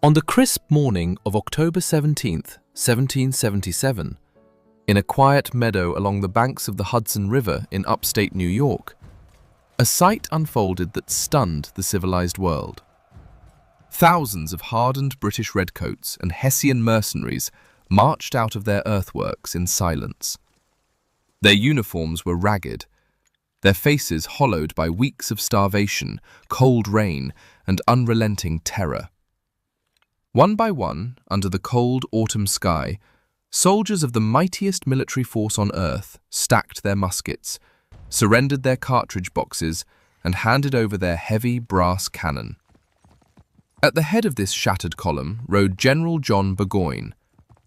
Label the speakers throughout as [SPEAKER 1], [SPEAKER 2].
[SPEAKER 1] On the crisp morning of October 17th, 1777, in a quiet meadow along the banks of the Hudson River in upstate New York, a sight unfolded that stunned the civilized world. Thousands of hardened British redcoats and Hessian mercenaries marched out of their earthworks in silence. Their uniforms were ragged, their faces hollowed by weeks of starvation, cold rain, and unrelenting terror. One by one, under the cold autumn sky, soldiers of the mightiest military force on earth stacked their muskets, surrendered their cartridge boxes, and handed over their heavy brass cannon. At the head of this shattered column rode General John Burgoyne,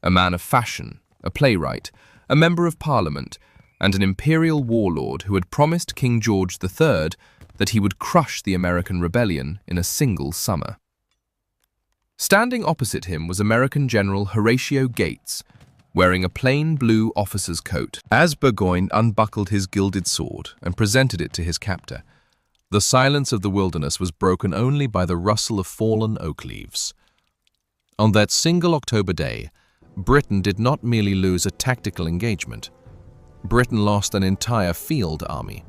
[SPEAKER 1] a man of fashion, a playwright, a member of Parliament, and an imperial warlord who had promised King George III that he would crush the American rebellion in a single summer. Standing opposite him was American General Horatio Gates, wearing a plain blue officer's coat. As Burgoyne unbuckled his gilded sword and presented it to his captor, the silence of the wilderness was broken only by the rustle of fallen oak leaves. On that single October day, Britain did not merely lose a tactical engagement. Britain lost an entire field army.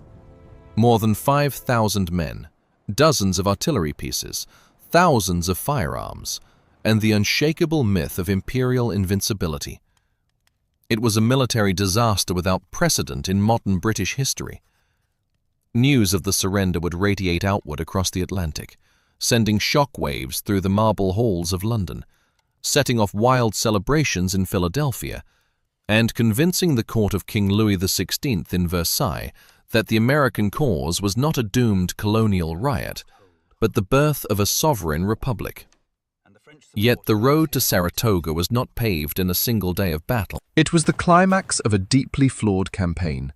[SPEAKER 1] More than 5,000 men, dozens of artillery pieces, thousands of firearms, and the unshakable myth of imperial invincibility. It was a military disaster without precedent in modern British history. News of the surrender would radiate outward across the Atlantic, sending shock waves through the marble halls of London, setting off wild celebrations in Philadelphia, and convincing the court of King Louis XVI in Versailles that the American cause was not a doomed colonial riot, but the birth of a sovereign republic. Yet the road to Saratoga was not paved in a single day of battle. It was the climax of a deeply flawed campaign,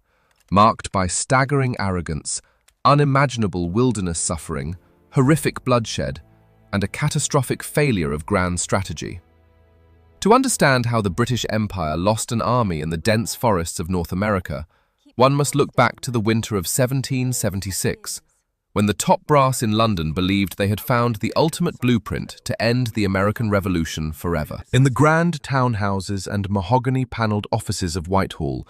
[SPEAKER 1] marked by staggering arrogance, unimaginable wilderness suffering, horrific bloodshed, and a catastrophic failure of grand strategy. To understand how the British Empire lost an army in the dense forests of North America, one must look back to the winter of 1776, when the top brass in London believed they had found the ultimate blueprint to end the American Revolution forever. In the grand townhouses and mahogany-panelled offices of Whitehall,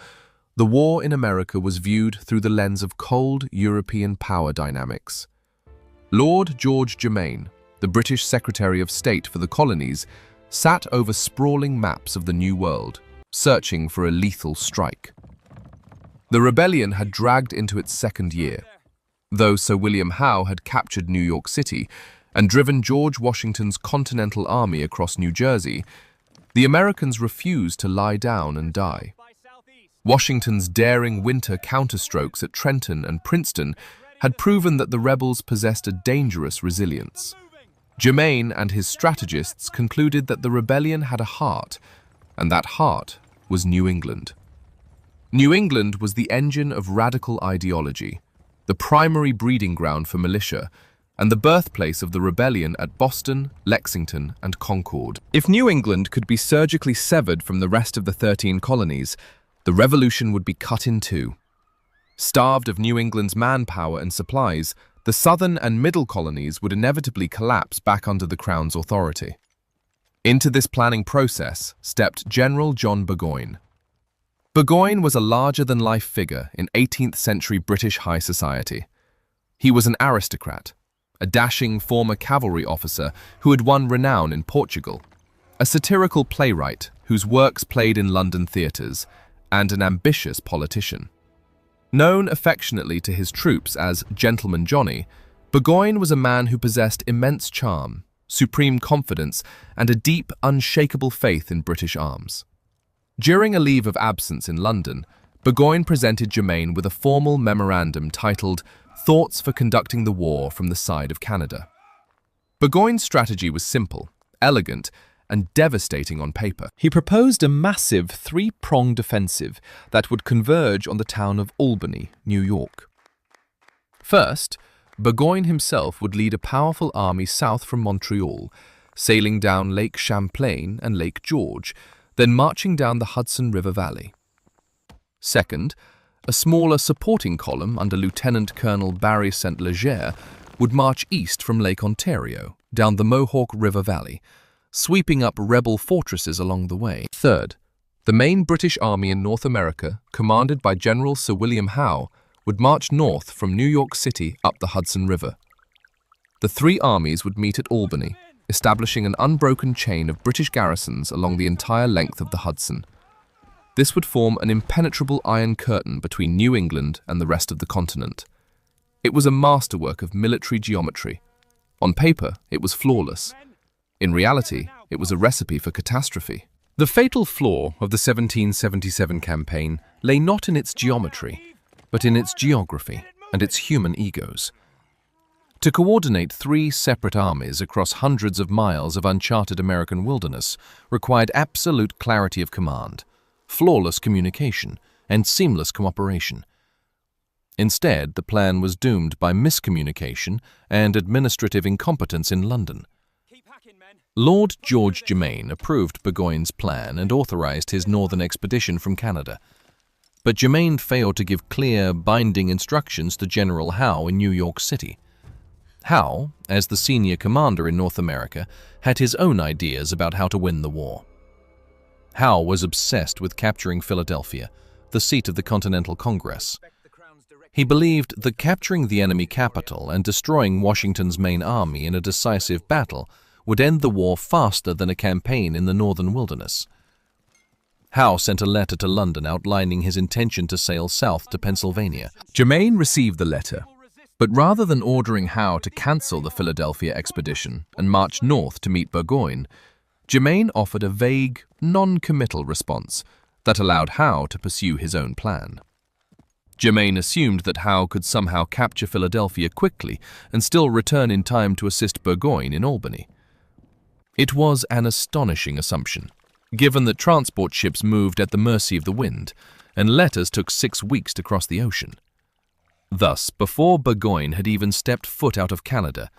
[SPEAKER 1] the war in America was viewed through the lens of cold European power dynamics. Lord George Germain, the British Secretary of State for the Colonies, sat over sprawling maps of the New World, searching for a lethal strike. The rebellion had dragged into its second year. Though Sir William Howe had captured New York City and driven George Washington's Continental Army across New Jersey, the Americans refused to lie down and die. Washington's daring winter counterstrokes at Trenton and Princeton had proven that the rebels possessed a dangerous resilience. Germain and his strategists concluded that the rebellion had a heart, and that heart was New England. New England was the engine of radical ideology, the primary breeding ground for militia, and the birthplace of the rebellion at Boston, Lexington, and Concord. If New England could be surgically severed from the rest of the 13 colonies, the revolution would be cut in two. Starved of New England's manpower and supplies, the southern and middle colonies would inevitably collapse back under the Crown's authority. Into this planning process stepped General John Burgoyne. Burgoyne was a larger-than-life figure in 18th century British high society. He was an aristocrat, a dashing former cavalry officer who had won renown in Portugal, a satirical playwright whose works played in London theatres, and an ambitious politician. Known affectionately to his troops as Gentleman Johnny, Burgoyne was a man who possessed immense charm, supreme confidence, and a deep, unshakable faith in British arms. During a leave of absence in London, Burgoyne presented Germain with a formal memorandum titled Thoughts for Conducting the War from the Side of Canada. Burgoyne's strategy was simple, elegant, and devastating on paper. He proposed a massive three-pronged offensive that would converge on the town of Albany, New York. First, Burgoyne himself would lead a powerful army south from Montreal, sailing down Lake Champlain and Lake George, then marching down the Hudson River Valley. Second, a smaller supporting column under Lieutenant Colonel Barry St. Leger would march east from Lake Ontario, down the Mohawk River Valley, sweeping up rebel fortresses along the way. Third, the main British army in North America, commanded by General Sir William Howe, would march north from New York City up the Hudson River. The three armies would meet at Albany, establishing an unbroken chain of British garrisons along the entire length of the Hudson. This would form an impenetrable iron curtain between New England and the rest of the continent. It was a masterwork of military geometry. On paper, it was flawless. In reality, it was a recipe for catastrophe. The fatal flaw of the 1777 campaign lay not in its geometry, but in its geography and its human egos. To coordinate three separate armies across hundreds of miles of uncharted American wilderness required absolute clarity of command, flawless communication, and seamless cooperation. Instead, the plan was doomed by miscommunication and administrative incompetence in London. Lord George Germain approved Burgoyne's plan and authorized his northern expedition from Canada. But Germain failed to give clear, binding instructions to General Howe in New York City. Howe, as the senior commander in North America, had his own ideas about how to win the war. Howe was obsessed with capturing Philadelphia, the seat of the Continental Congress. He believed that capturing the enemy capital and destroying Washington's main army in a decisive battle would end the war faster than a campaign in the northern wilderness. Howe sent a letter to London outlining his intention to sail south to Pennsylvania. Germain received the letter, but rather than ordering Howe to cancel the Philadelphia expedition and march north to meet Burgoyne, Germain offered a vague, non-committal response that allowed Howe to pursue his own plan. Germain assumed that Howe could somehow capture Philadelphia quickly and still return in time to assist Burgoyne in Albany. It was an astonishing assumption, given that transport ships moved at the mercy of the wind, and letters took 6 weeks to cross the ocean. Thus, before Burgoyne had even stepped foot out of Canada,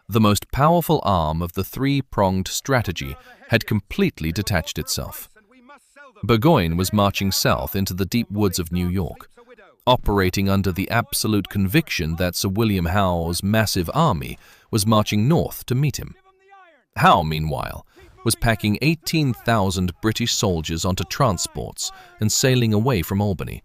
[SPEAKER 1] the most powerful arm of the three-pronged strategy had completely detached itself. Burgoyne was marching south into the deep woods of New York, operating under the absolute conviction that Sir William Howe's massive army was marching north to meet him. Howe, meanwhile, was packing 18,000 British soldiers onto transports and sailing away from Albany,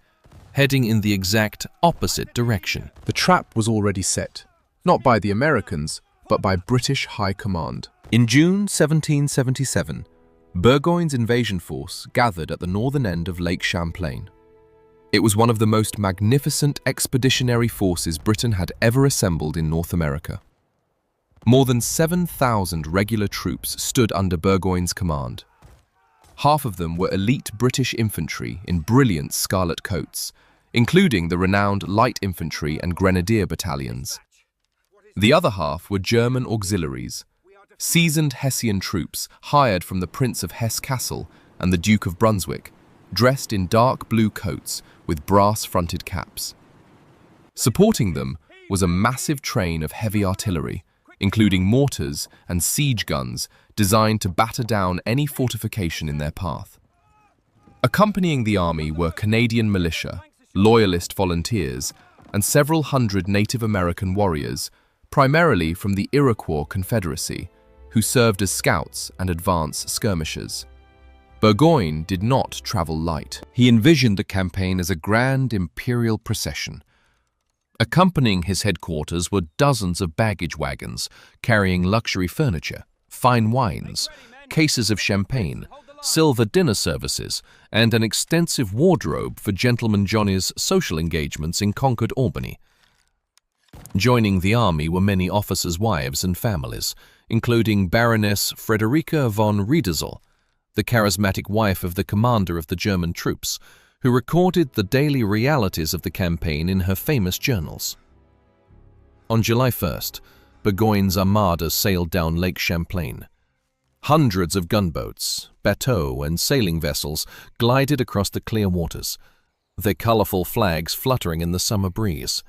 [SPEAKER 1] heading in the exact opposite direction.
[SPEAKER 2] The trap was already set, not by the Americans, but by British High Command.
[SPEAKER 1] In June 1777, Burgoyne's invasion force gathered at the northern end of Lake Champlain. It was one of the most magnificent expeditionary forces Britain had ever assembled in North America. More than 7,000 regular troops stood under Burgoyne's command. Half of them were elite British infantry in brilliant scarlet coats, including the renowned light infantry and grenadier battalions. The other half were German auxiliaries, seasoned Hessian troops hired from the Prince of Hesse-Kassel and the Duke of Brunswick, dressed in dark blue coats with brass-fronted caps. Supporting them was a massive train of heavy artillery, including mortars and siege guns designed to batter down any fortification in their path. Accompanying the army were Canadian militia, loyalist volunteers, and several hundred Native American warriors, primarily from the Iroquois Confederacy, who served as scouts and advance skirmishers. Burgoyne did not travel light. He envisioned the campaign as a grand imperial procession. Accompanying his headquarters were dozens of baggage wagons carrying luxury furniture, fine wines, cases of champagne, silver dinner services, and an extensive wardrobe for Gentleman Johnny's social engagements in Concord, Albany. Joining the army were many officers' wives and families, including Baroness Frederica von Riedesel, the charismatic wife of the commander of the German troops, who recorded the daily realities of the campaign in her famous journals. On July 1st, Burgoyne's armada sailed down Lake Champlain. Hundreds of gunboats, bateaux, and sailing vessels glided across the clear waters, their colorful flags fluttering in the summer breeze.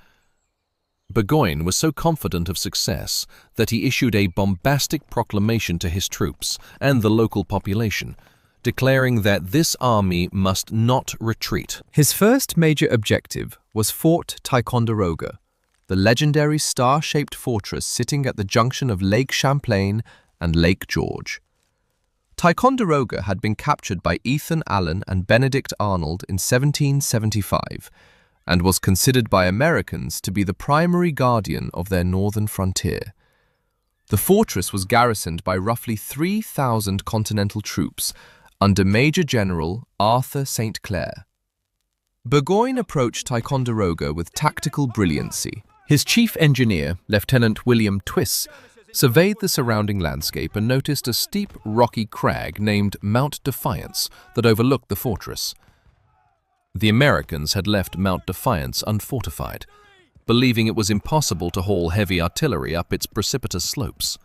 [SPEAKER 1] Burgoyne was so confident of success that he issued a bombastic proclamation to his troops and the local population, declaring that this army must not retreat.
[SPEAKER 2] His first major objective was Fort Ticonderoga, the legendary star-shaped fortress sitting at the junction of Lake Champlain and Lake George.
[SPEAKER 1] Ticonderoga had been captured by Ethan Allen and Benedict Arnold in 1775 and was considered by Americans to be the primary guardian of their northern frontier. The fortress was garrisoned by roughly 3,000 Continental troops under Major General Arthur St. Clair. Burgoyne approached Ticonderoga with tactical brilliancy. His chief engineer, Lieutenant William Twiss, surveyed the surrounding landscape and noticed a steep, rocky crag named Mount Defiance that overlooked the fortress. The Americans had left Mount Defiance unfortified, believing it was impossible to haul heavy artillery up its precipitous slopes.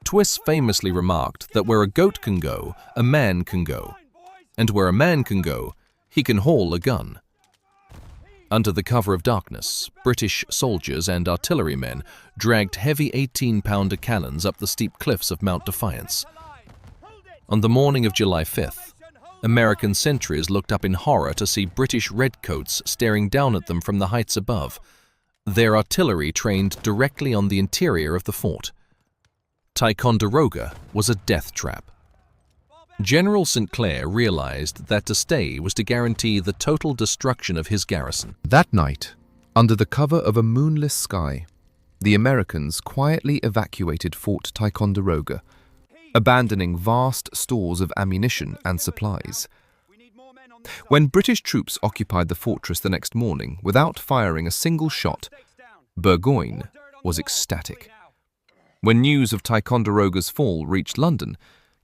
[SPEAKER 1] Twiss famously remarked that where a goat can go, a man can go, and where a man can go, he can haul a gun. Under the cover of darkness, British soldiers and artillerymen dragged heavy 18-pounder cannons up the steep cliffs of Mount Defiance. On the morning of July 5th, American sentries looked up in horror to see British redcoats staring down at them from the heights above, their artillery trained directly on the interior of the fort. Ticonderoga was a death trap. General St. Clair realized that to stay was to guarantee the total destruction of his garrison.
[SPEAKER 2] That night, under the cover of a moonless sky, the Americans quietly evacuated Fort Ticonderoga, abandoning vast stores of ammunition and supplies. When British troops occupied the fortress the next morning without firing a single shot, Burgoyne was ecstatic. When news of Ticonderoga's fall reached London,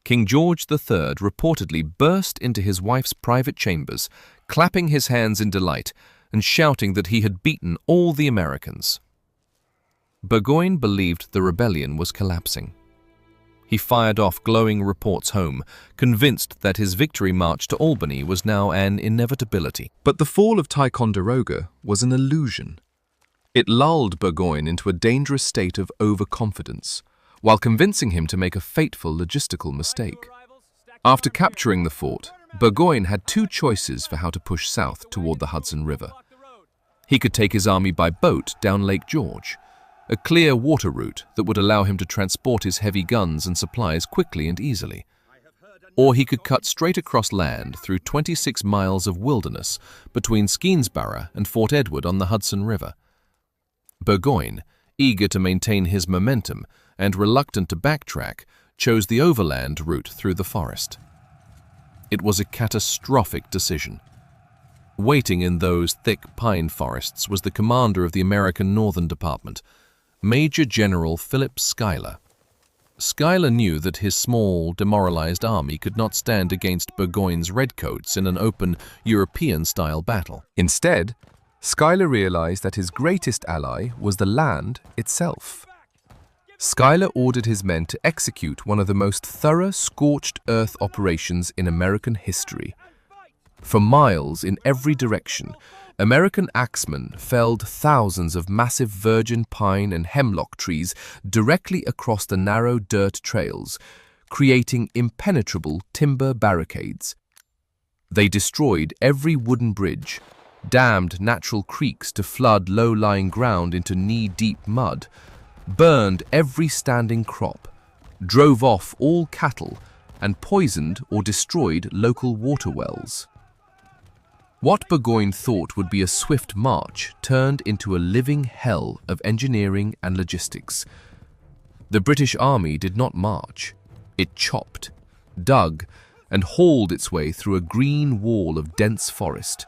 [SPEAKER 2] King George III reportedly burst into his wife's private chambers, clapping his hands in delight and shouting that he had beaten all the Americans. Burgoyne believed the rebellion was collapsing. He fired off glowing reports home, convinced that his victory march to Albany was now an inevitability. But the fall of Ticonderoga was an illusion. It lulled Burgoyne into a dangerous state of overconfidence, while convincing him to make a fateful logistical mistake. After capturing the fort, Burgoyne had two choices for how to push south toward the Hudson River. He could take his army by boat down Lake George, a clear water route that would allow him to transport his heavy guns and supplies quickly and easily. Or he could cut straight across land through 26 miles of wilderness between Skenesborough and Fort Edward on the Hudson River. Burgoyne, eager to maintain his momentum and reluctant to backtrack, chose the overland route through the forest. It was a catastrophic decision. Waiting in those thick pine forests was the commander of the American Northern Department, Major General Philip Schuyler. Schuyler knew that his small, demoralized army could not stand against Burgoyne's redcoats in an open, European-style battle. Instead, Schuyler realized that his greatest ally was the land itself. Schuyler ordered his men to execute one of the most thorough scorched earth operations in American history. For miles in every direction, American axemen felled thousands of massive virgin pine and hemlock trees directly across the narrow dirt trails, creating impenetrable timber barricades. They destroyed every wooden bridge, dammed natural creeks to flood low-lying ground into knee-deep mud, burned every standing crop, drove off all cattle, and poisoned or destroyed local water wells. What Burgoyne thought would be a swift march turned into a living hell of engineering and logistics. The British Army did not march. It chopped, dug, and hauled its way through a green wall of dense forest.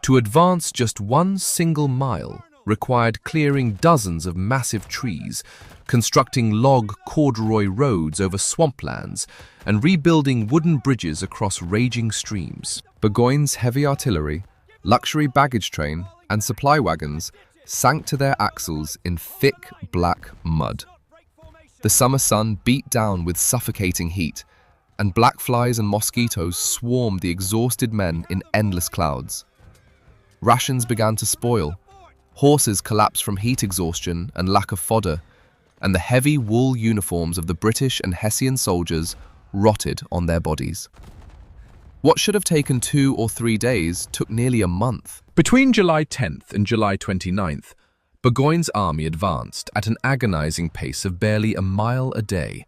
[SPEAKER 2] To advance just one single mile required clearing dozens of massive trees, constructing log corduroy roads over swamplands, and rebuilding wooden bridges across raging streams. Burgoyne's heavy artillery, luxury baggage train, and supply wagons sank to their axles in thick black mud. The summer sun beat down with suffocating heat, and black flies and mosquitoes swarmed the exhausted men in endless clouds. Rations began to spoil. Horses collapsed from heat exhaustion and lack of fodder, and the heavy wool uniforms of the British and Hessian soldiers rotted on their bodies. What should have taken 2 or 3 days took nearly a month. Between July 10th and July 29th, Burgoyne's army advanced at an agonizing pace of barely a mile a day.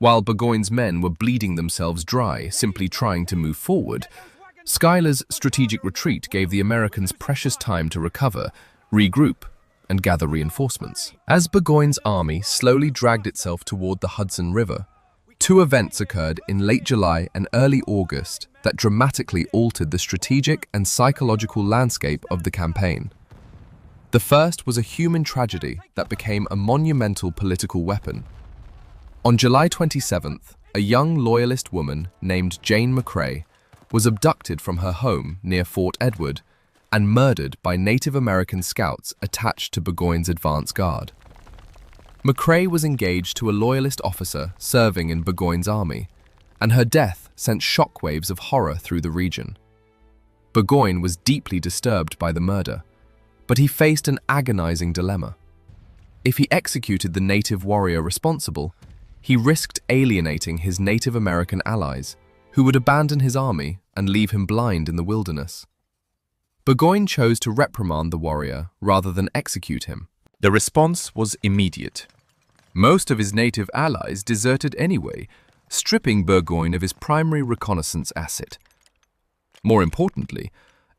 [SPEAKER 1] While Burgoyne's men were bleeding themselves dry, simply trying to move forward, Schuyler's strategic retreat gave the Americans precious time to recover, regroup, and gather reinforcements. As Burgoyne's army slowly dragged itself toward the Hudson River, two events occurred in late July and early August that dramatically altered the strategic and psychological landscape of the campaign. The first was a human tragedy that became a monumental political weapon. On July 27th, a young Loyalist woman named Jane McCrae was abducted from her home near Fort Edward and murdered by Native American scouts attached to Burgoyne's advance guard. McCrae was engaged to a Loyalist officer serving in Burgoyne's army, and her death sent shockwaves of horror through the region. Burgoyne was deeply disturbed by the murder, but he faced an agonizing dilemma. If he executed the native warrior responsible, he risked alienating his Native American allies, who would abandon his army and leave him blind in the wilderness. Burgoyne chose to reprimand the warrior rather than execute him.
[SPEAKER 3] The response was immediate.
[SPEAKER 1] Most of his native allies deserted anyway, stripping Burgoyne of his primary reconnaissance asset. More importantly,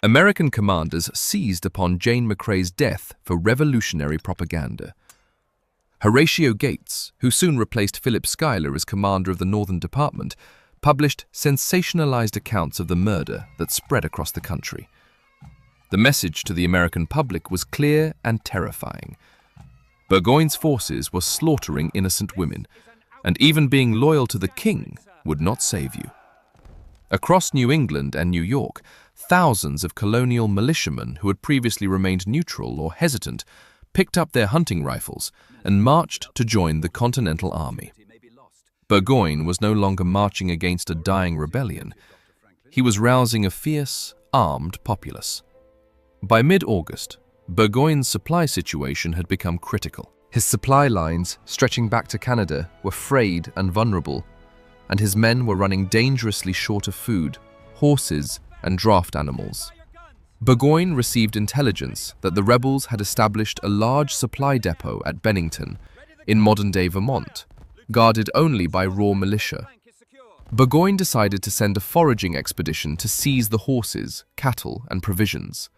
[SPEAKER 1] American commanders seized upon Jane McCrae's death for revolutionary propaganda. Horatio Gates, who soon replaced Philip Schuyler as commander of the Northern Department, published sensationalized accounts of the murder that spread across the country. The message to the American public was clear and terrifying. Burgoyne's forces were slaughtering innocent women, and even being loyal to the king would not save you. Across New England and New York, thousands of colonial militiamen who had previously remained neutral or hesitant picked up their hunting rifles and marched to join the Continental Army. Burgoyne was no longer marching against a dying rebellion. He was rousing a fierce, armed populace. By mid-August, Burgoyne's supply situation had become critical. His supply lines, stretching back to Canada, were frayed and vulnerable, and his men were running dangerously short of food, horses, and draft animals. Burgoyne received intelligence that the rebels had established a large supply depot at Bennington, in modern-day Vermont, guarded only by raw militia. Burgoyne decided to send a foraging expedition to seize the horses, cattle, and provisions.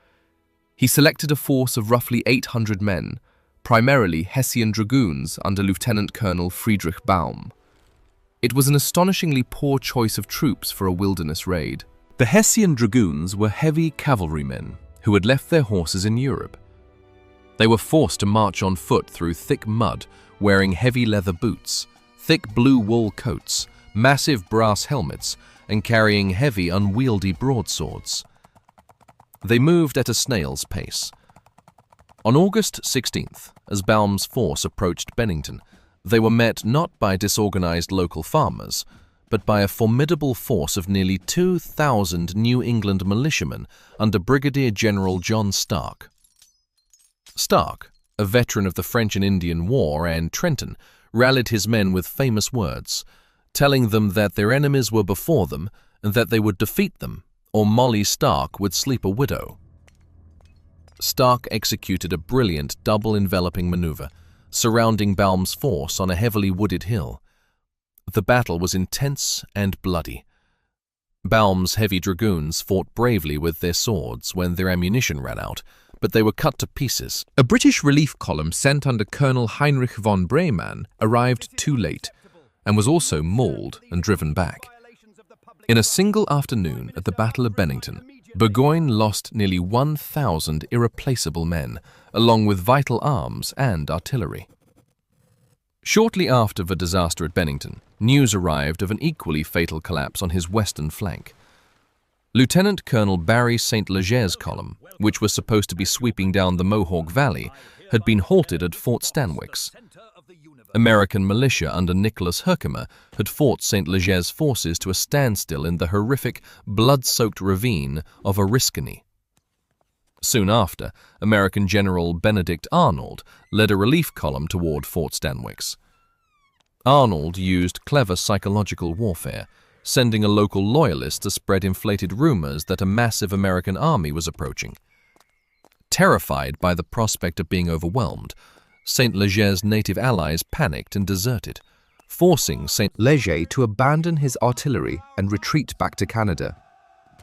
[SPEAKER 1] He selected a force of roughly 800 men, primarily Hessian dragoons under Lieutenant Colonel Friedrich Baum. It was an astonishingly poor choice of troops for a wilderness raid. The Hessian dragoons were heavy cavalrymen who had left their horses in Europe. They were forced to march on foot through thick mud, wearing heavy leather boots, thick blue wool coats, massive brass helmets, and carrying heavy, unwieldy broadswords. They moved at a snail's pace. On August 16th, as Baum's force approached Bennington, they were met not by disorganized local farmers, but by a formidable force of nearly 2,000 New England militiamen under Brigadier General John Stark. Stark, a veteran of the French and Indian War and Trenton, rallied his men with famous words, telling them that their enemies were before them and that they would defeat them, or Molly Stark would sleep a widow. Stark executed a brilliant double-enveloping maneuver, surrounding Baum's force on a heavily wooded hill. The battle was intense and bloody. Baum's heavy dragoons fought bravely with their swords when their ammunition ran out, but they were cut to pieces. A British relief column sent under Colonel Heinrich von Breymann arrived too late and was also mauled and driven back. In a single afternoon at the Battle of Bennington, Burgoyne lost nearly 1,000 irreplaceable men, along with vital arms and artillery. Shortly after the disaster at Bennington, news arrived of an equally fatal collapse on his western flank. Lieutenant Colonel Barry St. Leger's column, which was supposed to be sweeping down the Mohawk Valley, had been halted at Fort Stanwix. American militia under Nicholas Herkimer had fought St. Leger's forces to a standstill in the horrific, blood-soaked ravine of Oriskany. Soon after, American General Benedict Arnold led a relief column toward Fort Stanwix. Arnold used clever psychological warfare, sending a local loyalist to spread inflated rumors that a massive American army was approaching. Terrified by the prospect of being overwhelmed, St. Leger's native allies panicked and deserted, forcing St.
[SPEAKER 2] Leger to abandon his artillery and retreat back to Canada.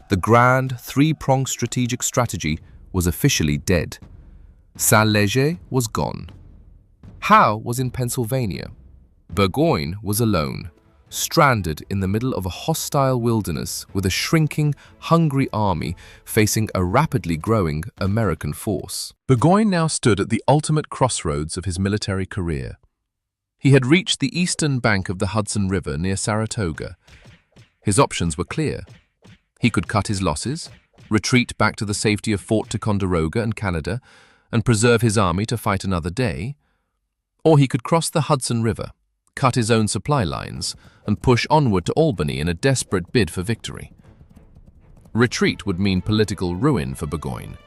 [SPEAKER 2] The grand three-pronged strategic strategy was officially dead. Saint-Léger was gone. Howe was in Pennsylvania. Burgoyne was alone, stranded in the middle of a hostile wilderness with a shrinking, hungry army facing a rapidly growing American force.
[SPEAKER 1] Burgoyne now stood at the ultimate crossroads of his military career. He had reached the eastern bank of the Hudson River near Saratoga. His options were clear. He could cut his losses, retreat back to the safety of Fort Ticonderoga and Canada, and preserve his army to fight another day, or he could cross the Hudson River, cut his own supply lines, and push onward to Albany in a desperate bid for victory. Retreat would mean political ruin for Burgoyne.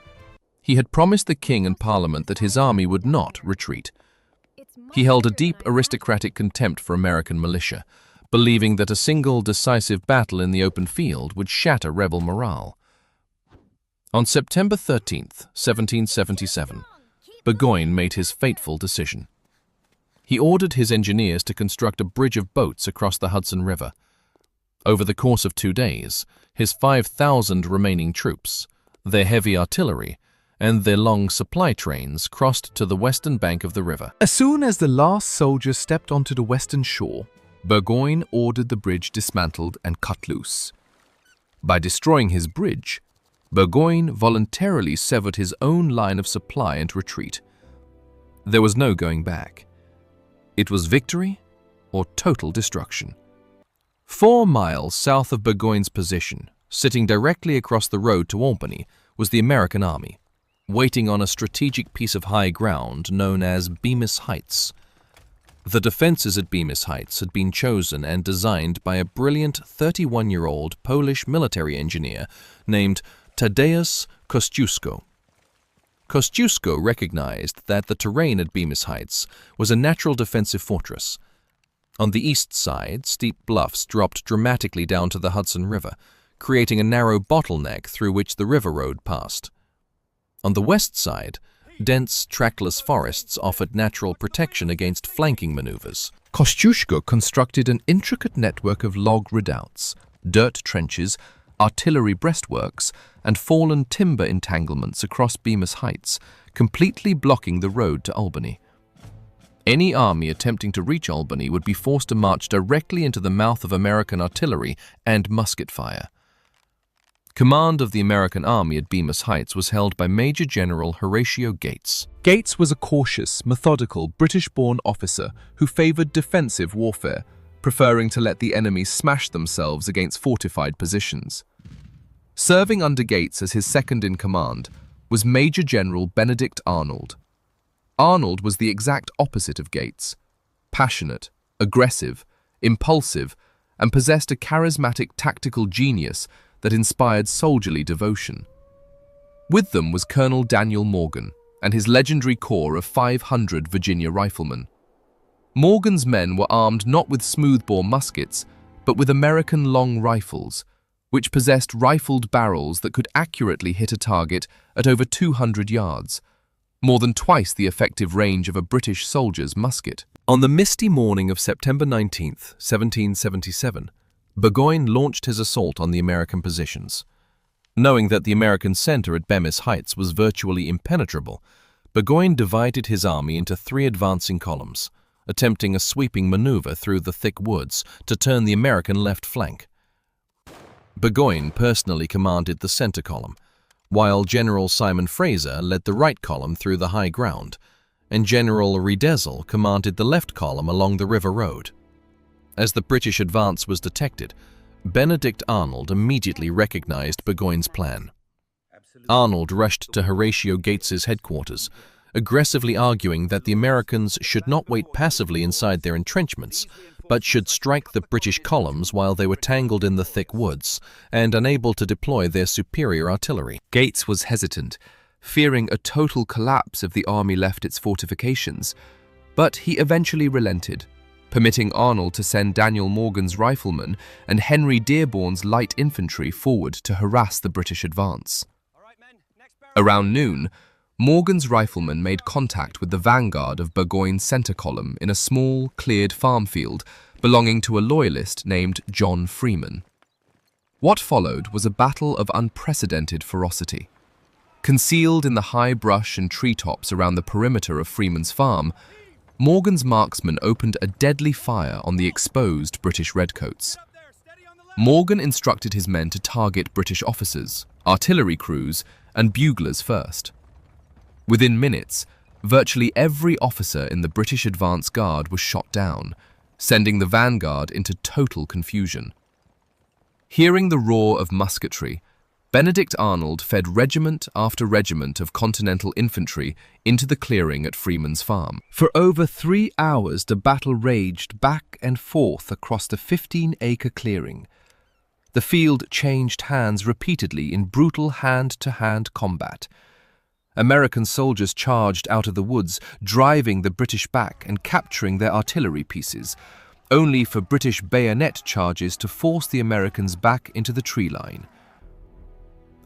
[SPEAKER 1] He had promised the king and Parliament that his army would not retreat. He held a deep aristocratic contempt for American militia, believing that a single decisive battle in the open field would shatter rebel morale. On September 13th, 1777, Burgoyne made his fateful decision. He ordered his engineers to construct a bridge of boats across the Hudson River. Over the course of 2 days, his 5,000 remaining troops, their heavy artillery, and their long supply trains crossed to the western bank of the river.
[SPEAKER 2] As soon as the last soldier stepped onto the western shore, Burgoyne ordered the bridge dismantled and cut loose. By destroying his bridge, Burgoyne voluntarily severed his own line of supply and retreat. There was no going back. It was victory or total destruction. 4 miles south of Burgoyne's position, sitting directly across the road to Albany, was the American army, waiting on a strategic piece of high ground known as Bemis Heights. The defenses at Bemis Heights had been chosen and designed by a brilliant 31-year-old Polish military engineer named Tadeusz Kościuszko. Kościuszko recognized that the terrain at Bemis Heights was a natural defensive fortress. On the east side, steep bluffs dropped dramatically down to the Hudson River, creating a narrow bottleneck through which the river road passed. On the west side, dense, trackless forests offered natural protection against flanking maneuvers. Kościuszko constructed an intricate network of log redoubts, dirt trenches, artillery breastworks, and fallen timber entanglements across Bemis Heights, completely blocking the road to Albany. Any army attempting to reach Albany would be forced to march directly into the mouth of American artillery and musket fire. Command of the American army at Bemis Heights was held by Major General Horatio Gates.
[SPEAKER 3] Gates was a cautious, methodical, British-born officer who favored defensive warfare, preferring to let the enemy smash themselves against fortified positions. Serving under Gates as his second-in-command was Major General Benedict Arnold. Arnold was the exact opposite of Gates: passionate, aggressive, impulsive, and possessed a charismatic tactical genius that inspired soldierly devotion. With them was Colonel Daniel Morgan and his legendary corps of 500 Virginia riflemen. Morgan's men were armed not with smoothbore muskets, but with American long rifles, which possessed rifled barrels that could accurately hit a target at over 200 yards, more than twice the effective range of a British soldier's musket.
[SPEAKER 1] On the misty morning of September 19th, 1777, Burgoyne launched his assault on the American positions. Knowing that the American center at Bemis Heights was virtually impenetrable, Burgoyne divided his army into 3 advancing columns, attempting a sweeping maneuver through the thick woods to turn the American left flank. Burgoyne personally commanded the center column, while General Simon Fraser led the right column through the high ground, and General Riedesel commanded the left column along the river road. As the British advance was detected, Benedict Arnold immediately recognized Burgoyne's plan. Arnold rushed to Horatio Gates's headquarters, aggressively arguing that the Americans should not wait passively inside their entrenchments, but should strike the British columns while they were tangled in the thick woods and unable to deploy their superior artillery.
[SPEAKER 2] Gates was hesitant, fearing a total collapse if the army left its fortifications, but he eventually relented, permitting Arnold to send Daniel Morgan's riflemen and Henry Dearborn's light infantry forward to harass the British advance. Around noon, Morgan's riflemen made contact with the vanguard of Burgoyne's center column in a small, cleared farm field
[SPEAKER 1] belonging to a loyalist named John Freeman. What followed was a battle of unprecedented ferocity. Concealed in the high brush and treetops around the perimeter of Freeman's farm, Morgan's marksmen opened a deadly fire on the exposed British redcoats. Morgan instructed his men to target British officers, artillery crews, and buglers first. Within minutes, virtually every officer in the British advance guard was shot down, sending the vanguard into total confusion. Hearing the roar of musketry, Benedict Arnold fed regiment after regiment of Continental infantry into the clearing at Freeman's farm. For over 3 hours, the battle raged back and forth across the 15-acre clearing. The field changed hands repeatedly in brutal hand-to-hand combat. American soldiers charged out of the woods, driving the British back and capturing their artillery pieces, only for British bayonet charges to force the Americans back into the tree line.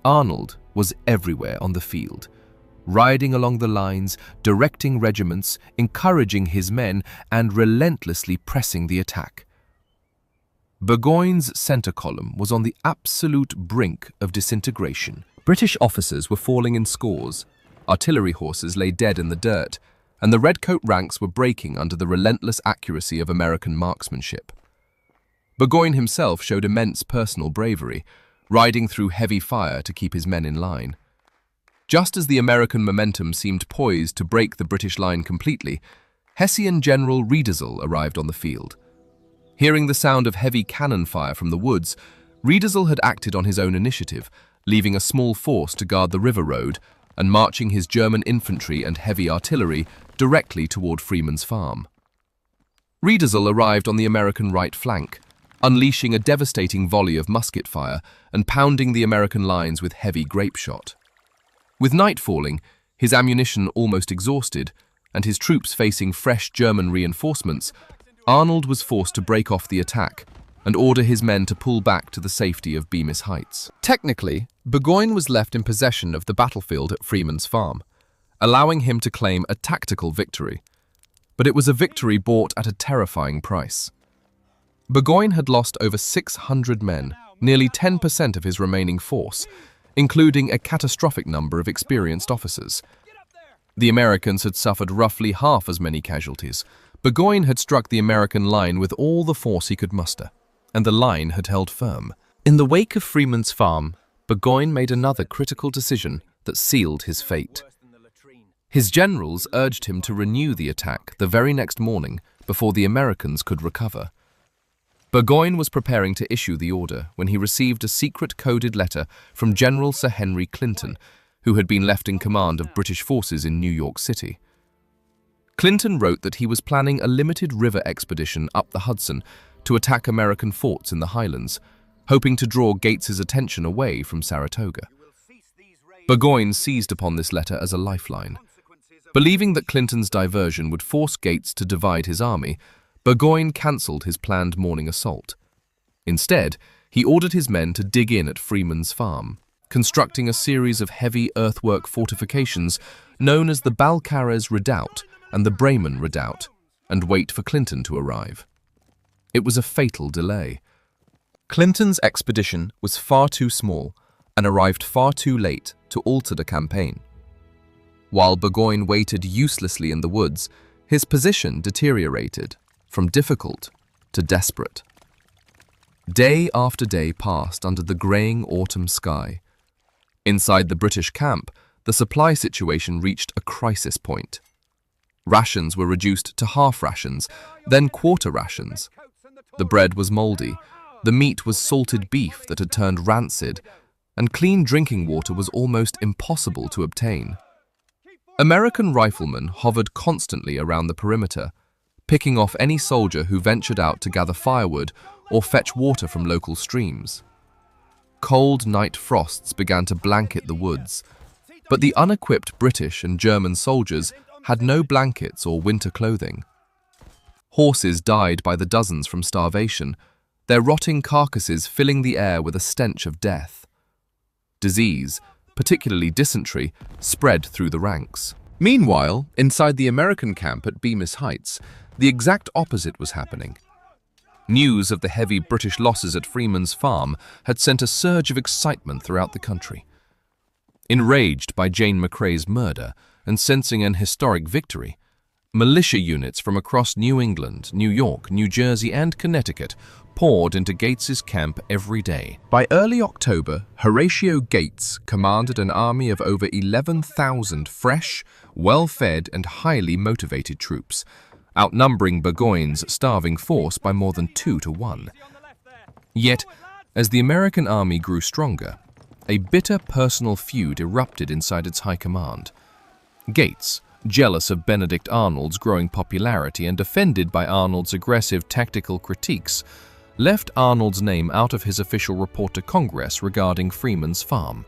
[SPEAKER 1] Arnold was everywhere on the field, riding along the lines, directing regiments, encouraging his men, and relentlessly pressing the attack. Burgoyne's center column was on the absolute brink of disintegration. British officers were falling in scores, artillery horses lay dead in the dirt, and the redcoat ranks were breaking under the relentless accuracy of American marksmanship. Burgoyne himself showed immense personal bravery, riding through heavy fire to keep his men in line. Just as the American momentum seemed poised to break the British line completely, Hessian General Riedesel arrived on the field. Hearing the sound of heavy cannon fire from the woods, Riedesel had acted on his own initiative, leaving a small force to guard the river road and marching his German infantry and heavy artillery directly toward Freeman's farm. Riedesel arrived on the American right flank, unleashing a devastating volley of musket fire and pounding the American lines with heavy grape shot. With night falling, his ammunition almost exhausted, and his troops facing fresh German reinforcements, Arnold was forced to break off the attack and order his men to pull back to the safety of Bemis Heights. Technically, Burgoyne was left in possession of the battlefield at Freeman's farm, allowing him to claim a tactical victory. But it was a victory bought at a terrifying price. Burgoyne had lost over 600 men, nearly 10% of his remaining force, including a catastrophic number of experienced officers. The Americans had suffered roughly half as many casualties. Burgoyne had struck the American line with all the force he could muster, and the line had held firm. In the wake of Freeman's farm, Burgoyne made another critical decision that sealed his fate. His generals urged him to renew the attack the very next morning before the Americans could recover. Burgoyne was preparing to issue the order when he received a secret coded letter from General Sir Henry Clinton, who had been left in command of British forces in New York City. Clinton wrote that he was planning a limited river expedition up the Hudson to attack American forts in the Highlands, hoping to draw Gates's attention away from Saratoga. Burgoyne seized upon this letter as a lifeline. Believing that Clinton's diversion would force Gates to divide his army, Burgoyne cancelled his planned morning assault. Instead, he ordered his men to dig in at Freeman's farm, constructing a series of heavy earthwork fortifications known as the Balcarres Redoubt and the Bremen Redoubt, and wait for Clinton to arrive. It was a fatal delay. Clinton's expedition was far too small and arrived far too late to alter the campaign. While Burgoyne waited uselessly in the woods, his position deteriorated from difficult to desperate. Day after day passed under the greying autumn sky. Inside the British camp, the supply situation reached a crisis point. Rations were reduced to half rations, then quarter rations. The bread was mouldy, the meat was salted beef that had turned rancid, and clean drinking water was almost impossible to obtain. American riflemen hovered constantly around the perimeter, picking off any soldier who ventured out to gather firewood or fetch water from local streams. Cold night frosts began to blanket the woods, but the unequipped British and German soldiers had no blankets or winter clothing. Horses died by the dozens from starvation, their rotting carcasses filling the air with a stench of death. Disease, particularly dysentery, spread through the ranks. Meanwhile, inside the American camp at Bemis Heights, the exact opposite was happening.
[SPEAKER 2] News of the heavy British losses at Freeman's Farm had sent a surge of excitement throughout the country. Enraged by Jane McCrae's murder and sensing an historic victory, militia units from across New England, New York, New Jersey, and Connecticut poured into Gates's camp every day. By early October, Horatio Gates commanded an army of over 11,000 fresh, well-fed, and highly motivated troops, outnumbering Burgoyne's starving force by more than 2 to 1. Yet, as the American army grew stronger, a bitter personal feud erupted inside its high command. Gates, jealous of Benedict Arnold's growing popularity and offended by Arnold's aggressive tactical critiques, left Arnold's name out of his official report to Congress regarding Freeman's Farm.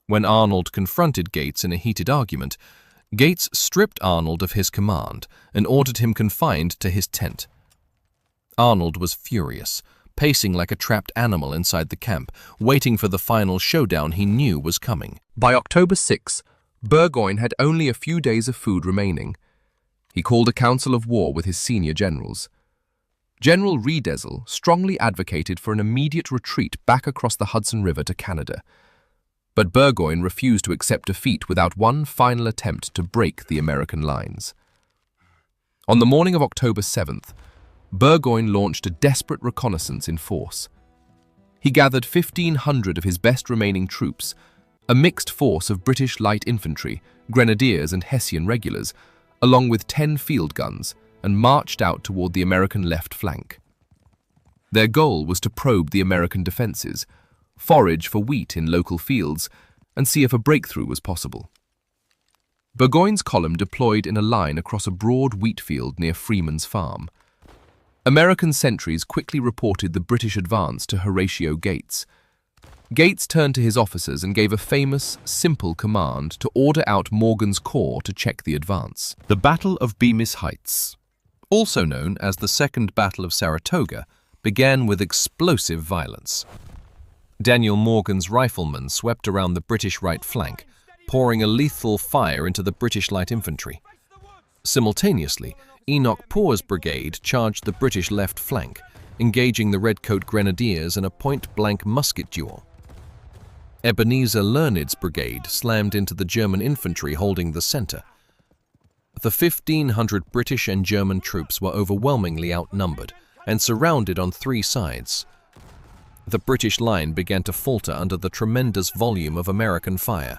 [SPEAKER 2] When Arnold confronted Gates in a heated argument, Gates stripped Arnold of his command and ordered him confined to his tent. Arnold was furious, pacing like a trapped animal inside the camp, waiting for the final showdown he knew was coming. By October 6, Burgoyne had only a few days of food remaining. He called a council of war with his senior generals. General Riedesel strongly advocated for an immediate retreat back across the Hudson River to Canada. But Burgoyne refused to accept defeat without one final attempt to break the American lines. On the morning of October 7th, Burgoyne launched a desperate reconnaissance in force. He gathered 1,500 of his best remaining troops, a mixed force of British light infantry, grenadiers and Hessian regulars, along with 10 field guns, and marched out toward the American left flank. Their goal was to probe the American defenses, forage for wheat in local fields, and see if a breakthrough was possible. Burgoyne's column deployed in a line across a broad wheat field near Freeman's Farm. American sentries quickly reported the British advance to Horatio Gates. Gates turned to his officers and gave a famous, simple command to order out Morgan's corps to check the advance. The Battle of Bemis Heights, also known as the Second Battle of Saratoga, began with explosive violence. Daniel Morgan's riflemen swept around the British right flank, pouring a lethal fire into the British light infantry. Simultaneously, Enoch Poor's brigade charged the British left flank, engaging the Redcoat Grenadiers in a point-blank musket duel. Ebenezer Learned's brigade slammed into the German infantry holding the center. The 1,500 British and German troops were overwhelmingly outnumbered and surrounded on 3 sides. The British line began to falter under the tremendous volume of American fire.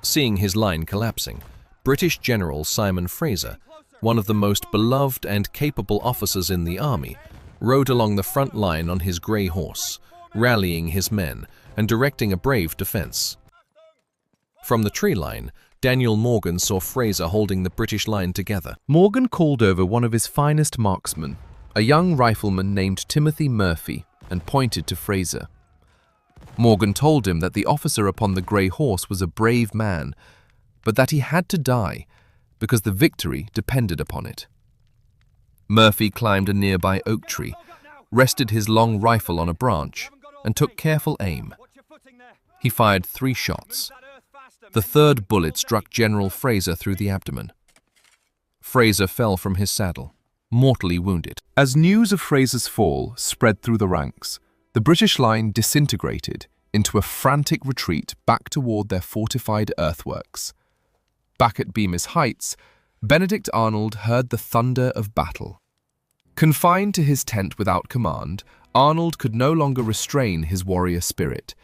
[SPEAKER 2] Seeing his line collapsing, British General Simon Fraser, one of the most beloved and capable officers in the army, rode along the front line on his grey horse, rallying his men and directing a brave defense. From the tree line, Daniel Morgan saw Fraser holding the British line together. Morgan called over one of his finest marksmen, a young rifleman named Timothy Murphy, and pointed to Fraser. Morgan told him that the officer upon the grey horse was a brave man, but that he had to die because the victory depended upon it. Murphy climbed a nearby oak tree, rested his long rifle on a branch, and took careful aim. He fired 3 shots. The 3rd bullet struck General Fraser through the abdomen. Fraser fell from his saddle, mortally wounded. As news of Fraser's fall spread through the ranks, the British line disintegrated into a frantic retreat back toward their fortified earthworks. Back at Bemis Heights, Benedict Arnold heard the thunder of battle. Confined to his tent without command, Arnold could no longer restrain his warrior spirit.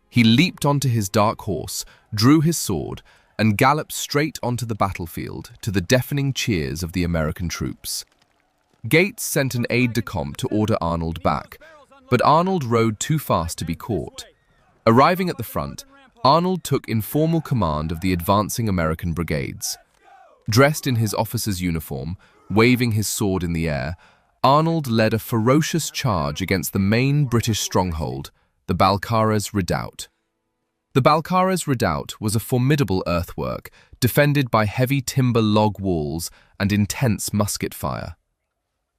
[SPEAKER 2] He leaped onto his dark horse, drew his sword, and galloped straight onto the battlefield to the deafening cheers of the American troops. Gates sent an aide-de-camp to order Arnold back, but Arnold rode too fast to be caught. Arriving at the front, Arnold took informal command of the advancing American brigades. Dressed in his officer's uniform, waving his sword in the air, Arnold led a ferocious charge against the main British stronghold, the Balcarres Redoubt. The Balcarres Redoubt was a formidable earthwork, defended by heavy timber log walls and intense musket fire.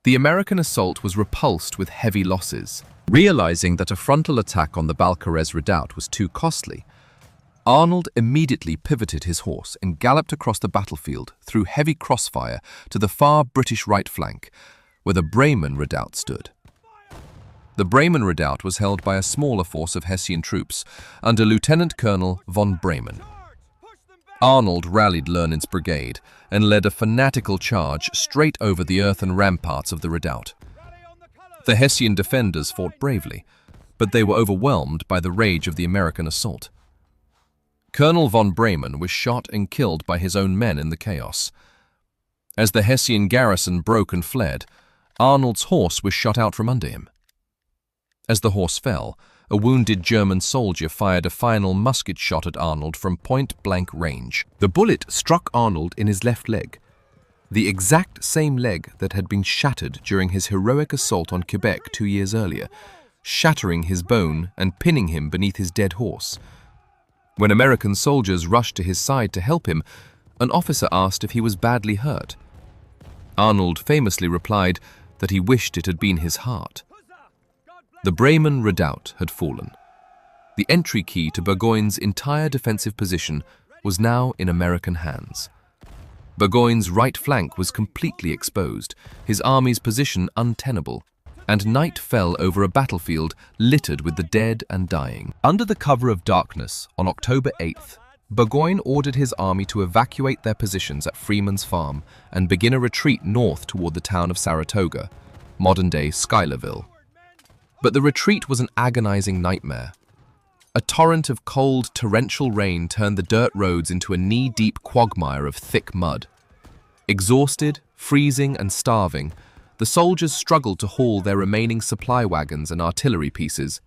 [SPEAKER 2] The American assault was repulsed with heavy losses. Realizing that a frontal attack on the Balcarres Redoubt was too costly, Arnold immediately pivoted his horse and galloped across the battlefield through heavy crossfire to the far British right flank, where the Bremen Redoubt stood. The Bremen Redoubt was held by a smaller force of Hessian troops under Lieutenant Colonel von Bremen. Arnold rallied Lernen's brigade and led a fanatical charge straight over the earthen ramparts of the redoubt. The Hessian defenders fought bravely, but they were overwhelmed by the rage of the American assault. Colonel von Bremen was shot and killed by his own men in the chaos. As the Hessian garrison broke and fled, Arnold's horse was shot out from under him. As the horse fell, a wounded German soldier fired a final musket shot at Arnold from point-blank range. The bullet struck Arnold in his left leg, the exact same leg that had been shattered during his heroic assault on Quebec 2 years earlier, shattering his bone and pinning him beneath his dead horse. When American soldiers rushed to his side to help him, an officer asked if he was badly hurt. Arnold famously replied that he wished it had been his heart. The Bremen Redoubt had fallen. The entry key to Burgoyne's entire defensive position was now in American hands. Burgoyne's right flank was completely exposed, his army's position untenable, and night fell over a battlefield littered with the dead and dying.
[SPEAKER 3] Under the cover of darkness, on October 8th, Burgoyne ordered his army to evacuate their positions at Freeman's Farm and begin a retreat north toward the town of Saratoga, modern-day Schuylerville. But the retreat was an agonizing nightmare. A torrent of cold, torrential rain turned the dirt roads into a knee-deep quagmire of thick mud. Exhausted, freezing, and starving, the soldiers struggled to haul their remaining supply wagons and artillery pieces.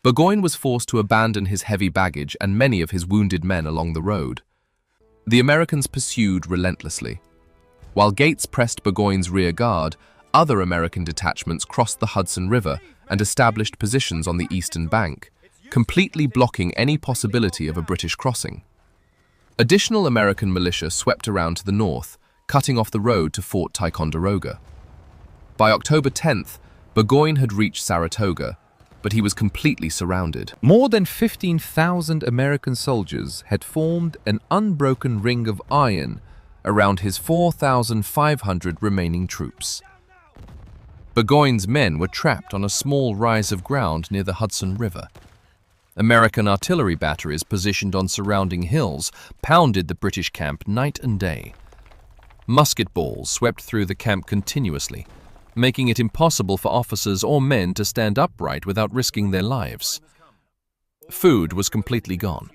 [SPEAKER 3] Burgoyne was forced to abandon his heavy baggage and many of his wounded men along the road. The Americans pursued relentlessly. While Gates pressed Burgoyne's rear guard, other American detachments crossed the Hudson River and established positions on the eastern bank, completely blocking any possibility of a British crossing. Additional American militia swept around to the north, cutting off the road to Fort Ticonderoga. By October 10th, Burgoyne had reached Saratoga, but he was completely surrounded.
[SPEAKER 2] More than 15,000 American soldiers had formed an unbroken ring of iron around his 4,500 remaining troops. Burgoyne's men were trapped on a small rise of ground near the Hudson River. American artillery batteries positioned on surrounding hills pounded the British camp night and day. Musket balls swept through the camp continuously, making it impossible for officers or men to stand upright without risking their lives. Food was completely gone.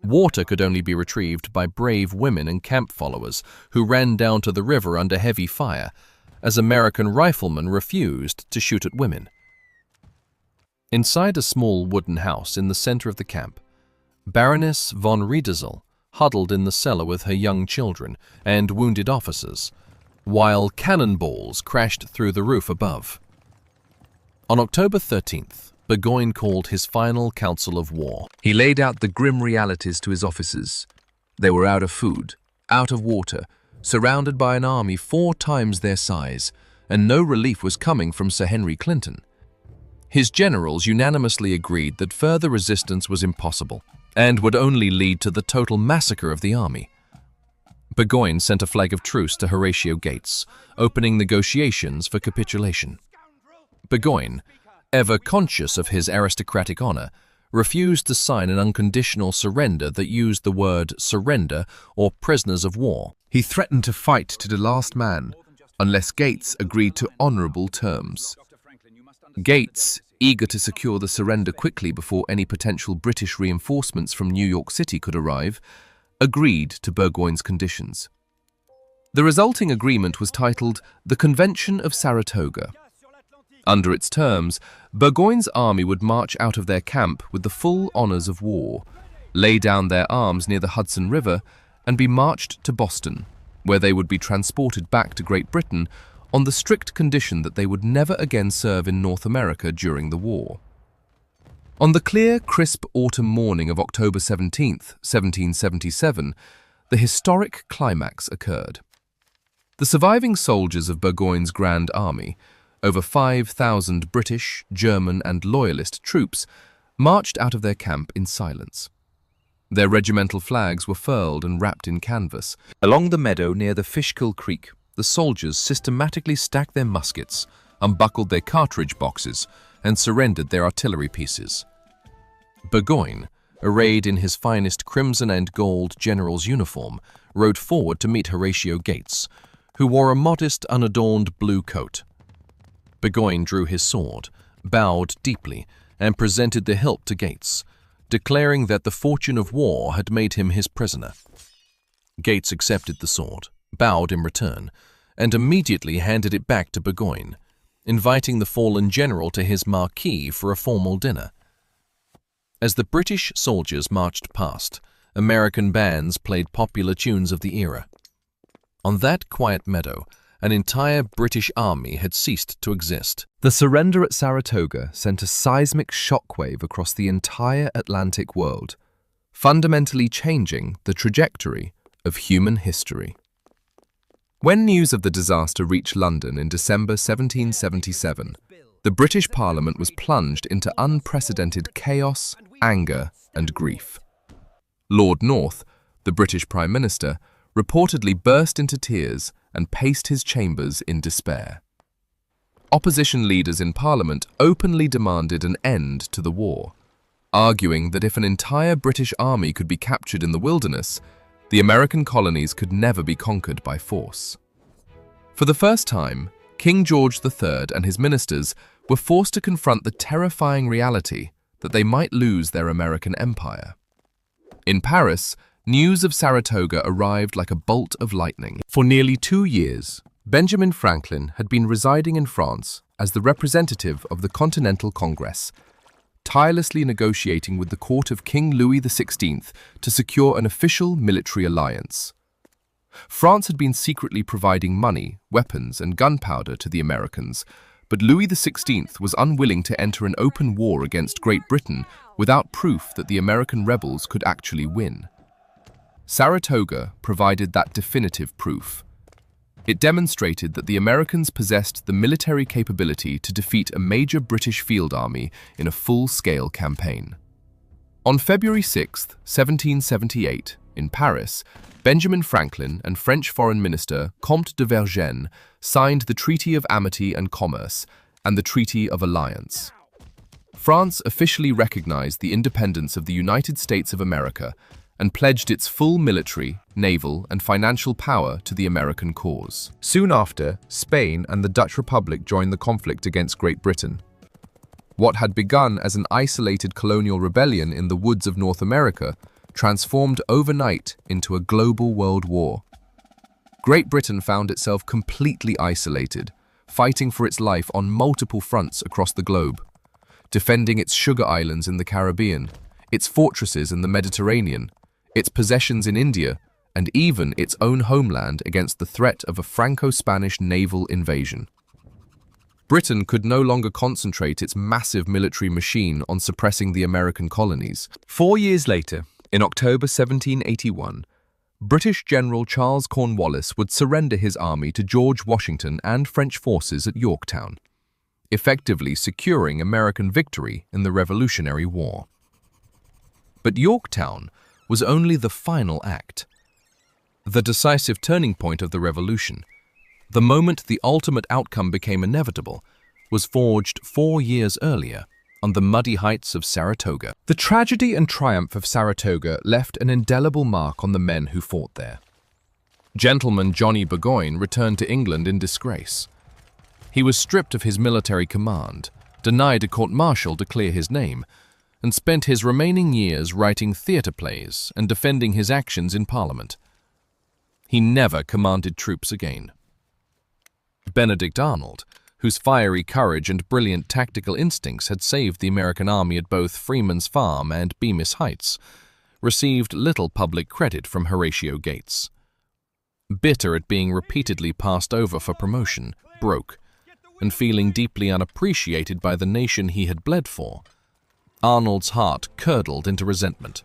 [SPEAKER 2] Water could only be retrieved by brave women and camp followers who ran down to the river under heavy fire, as American riflemen refused to shoot at women. Inside a small wooden house in the center of the camp, Baroness von Riedesel huddled in the cellar with her young children and wounded officers, while cannonballs crashed through the roof above. On October 13th, Burgoyne called his final council of war. He laid out the grim realities to his officers. They were out of food, out of water, surrounded by an army 4 times their size, and no relief was coming from Sir Henry Clinton. His generals unanimously agreed that further resistance was impossible and would only lead to the total massacre of the army. Burgoyne sent a flag of truce to Horatio Gates, opening negotiations for capitulation. Burgoyne, ever conscious of his aristocratic honor, refused to sign an unconditional surrender that used the word surrender or prisoners of war. He threatened to fight to the last man unless Gates agreed to honorable terms. Gates, eager to secure the surrender quickly before any potential British reinforcements from New York City could arrive, agreed to Burgoyne's conditions. The resulting agreement was titled the Convention of Saratoga. Under its terms, Burgoyne's army would march out of their camp with the full honors of war, lay down their arms near the Hudson River, and be marched to Boston, where they would be transported back to Great Britain on the strict condition that they would never again serve in North America during the war. On the clear, crisp autumn morning of October 17th, 1777, the historic climax occurred. The surviving soldiers of Burgoyne's Grand Army, over 5,000 British, German, and Loyalist troops, marched out of their camp in silence. Their regimental flags were furled and wrapped in canvas. Along the meadow near the Fishkill Creek, the soldiers systematically stacked their muskets, unbuckled their cartridge boxes, and surrendered their artillery pieces. Burgoyne, arrayed in his finest crimson and gold general's uniform, rode forward to meet Horatio Gates, who wore a modest, unadorned blue coat. Burgoyne drew his sword, bowed deeply, and presented the hilt to Gates, declaring that the fortune of war had made him his prisoner. Gates accepted the sword, bowed in return, and immediately handed it back to Burgoyne, inviting the fallen general to his marquee for a formal dinner. As the British soldiers marched past, American bands played popular tunes of the era. On that quiet meadow, an entire British army had ceased to exist.
[SPEAKER 3] The surrender at Saratoga sent a seismic shockwave across the entire Atlantic world, fundamentally changing the trajectory of human history. When news of the disaster reached London in December 1777, the British Parliament was plunged into unprecedented chaos, anger, and grief. Lord North, the British Prime Minister, reportedly burst into tears and paced his chambers in despair. Opposition leaders in Parliament openly demanded an end to the war, arguing that if an entire British army could be captured in the wilderness, the American colonies could never be conquered by force. For the first time, King George III and his ministers were forced to confront the terrifying reality that they might lose their American empire. In Paris, news of Saratoga arrived like a bolt of lightning. For nearly 2 years, Benjamin Franklin had been residing in France as the representative of the Continental Congress, tirelessly negotiating with the court of King Louis XVI to secure an official military alliance. France had been secretly providing money, weapons, and gunpowder to the Americans, but Louis XVI was unwilling to enter an open war against Great Britain without proof that the American rebels could actually win. Saratoga provided that definitive proof. It demonstrated that the Americans possessed the military capability to defeat a major British field army in a full-scale campaign. On February 6, 1778, in Paris, Benjamin Franklin and French Foreign Minister Comte de Vergennes signed the Treaty of Amity and Commerce and the Treaty of Alliance. France officially recognized the independence of the United States of America and pledged its full military, naval, and financial power to the American cause. Soon after, Spain and the Dutch Republic joined the conflict against Great Britain. What had begun as an isolated colonial rebellion in the woods of North America transformed overnight into a global world war. Great Britain found itself completely isolated, fighting for its life on multiple fronts across the globe, defending its sugar islands in the Caribbean, its fortresses in the Mediterranean, its possessions in India, and even its own homeland against the threat of a Franco-Spanish naval invasion. Britain could no longer concentrate its massive military machine on suppressing the American colonies. 4 years later, in October 1781, British General Charles Cornwallis would surrender his army to George Washington and French forces at Yorktown, effectively securing American victory in the Revolutionary War. But Yorktown was only the final act. The decisive turning point of the revolution, the moment the ultimate outcome became inevitable, was forged 4 years earlier on the muddy heights of Saratoga. The tragedy and triumph of Saratoga left an indelible mark on the men who fought there. Gentleman Johnny Burgoyne returned to England in disgrace. He was stripped of his military command, denied a court-martial to clear his name, and spent his remaining years writing theatre plays and defending his actions in Parliament. He never commanded troops again. Benedict Arnold, whose fiery courage and brilliant tactical instincts had saved the American army at both Freeman's Farm and Bemis Heights, received little public credit from Horatio Gates. Bitter at being repeatedly passed over for promotion, broke, and feeling deeply unappreciated by the nation he had bled for, Arnold's heart curdled into resentment.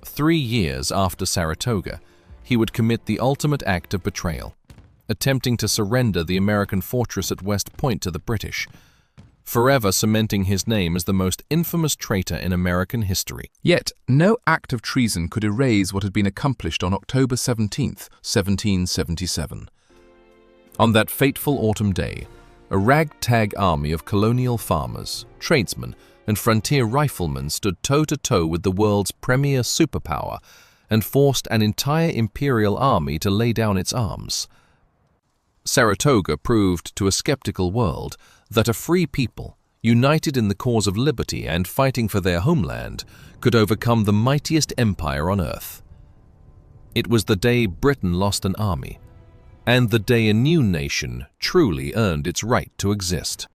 [SPEAKER 3] 3 years after Saratoga, he would commit the ultimate act of betrayal, attempting to surrender the American fortress at West Point to the British, forever cementing his name as the most infamous traitor in American history. Yet, no act of treason could erase what had been accomplished on October 17, 1777.
[SPEAKER 1] On that fateful autumn day, a ragtag army of colonial farmers, tradesmen, and frontier riflemen stood toe-to-toe with the world's premier superpower and forced an entire imperial army to lay down its arms. Saratoga proved to a skeptical world that a free people, united in the cause of liberty and fighting for their homeland, could overcome the mightiest empire on earth. It was the day Britain lost an army, and the day a new nation truly earned its right to exist.